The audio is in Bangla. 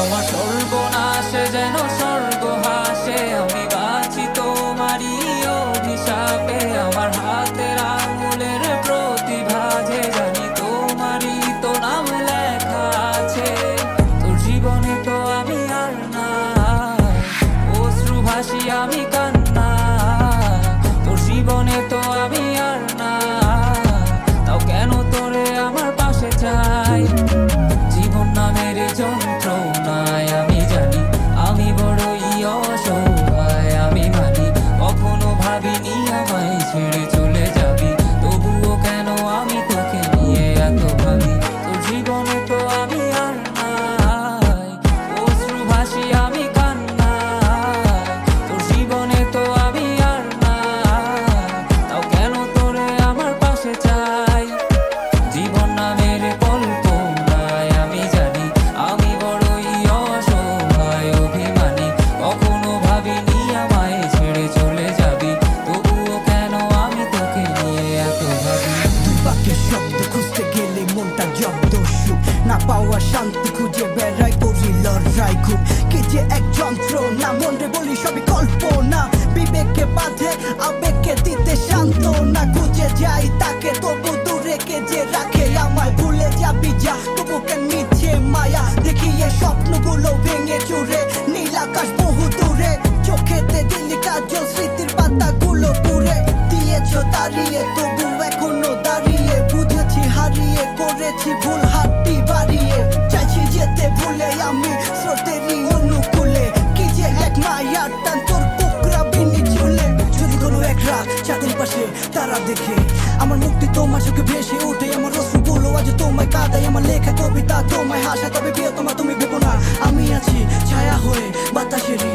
আমার সর্বনাশে যেন স্বর্গ হাসে, আমি বাঁচি তোমারই অভিশাপে। আমার হাতের আঙুলের প্রতিভাজে জানি তোমারই তো নাম লেখা আছে। তোর জীবনে তো আমি আর না, অশ্রু ভাসি আমি কান্না। তোর জীবনে তো আমি আর না, তাও কেন তোরে আমার পাশে চাই। জীবন নামের যন্ত্রণায় আমি জানি আমি বড়ই অসহায়। আমি মানি কখনো ভাবিনি আমায় ছেড়ে চলে যাবি, তবুও কেন আমি তোকে নিয়ে এত ভাবি। তোর জীবনে তো আমি আর নাই, অশ্রু ভাসি আমি কান্না। তোর জীবনে তো আমি আর না, তাও কেন তোরে আমার পাশে চাই। জীবন নামের কল্পনায় আমি জানি আমি বড়ই অসহায় অভিমানী। কখনো ভাবিনি আমায় ছেড়ে চলে যাবি, তবুও কেন আমি তোকে নিয়ে এত ভাবি। দুই বাক্যের শব্দ খুঁজতে গেলে মনটা জব্দ, সুখ না পাওয়া শান্তি খুঁজে বেড়াই করি লড়াই। খুব কি যে এক যন্ত্র না, মনরে বলি সবই কল্পনা। বিবেককে বাঁধে আবেগকে দিতে শান্ত না, খুঁজে যাই তাকে তবু দূরে কে যে রাখে আমায়। ভুলে যাবি যা তবু কেন মিছে মায়া, দেখি এ স্বপ্নগুলো ভেঙে চুরে নীল আকাশ বহু দূরে। চোখেতে দিলি কাজল স্মৃতির পাতাগুলো পুড়ে দিয়েছো দাঁড়িয়ে, তবু এখনো দাঁড়িয়ে। বুঝেছি হারিয়ে করেছি ভুল, হাতটি বাড়িয়ে চাইছি যেতে ভুলে আমি স্রোতেরই অনুকূলে। কি যে এক মায়ার টান তোর কুকরা বিনি চুলে। যদি কোনো এক রাত চাঁদের পাশে তারা দেখে আমার মুক্তি তোমার চোখে ভেসে ওঠে। আমার অশ্রুগুলো আজ তোমায় কাঁদাই, আমার লেখা কবিতা তোমায় হাসা। তবে প্রিয় তোমার তুমি ভেবো না আমি আছি ছায়া হয়ে বাতাসেরই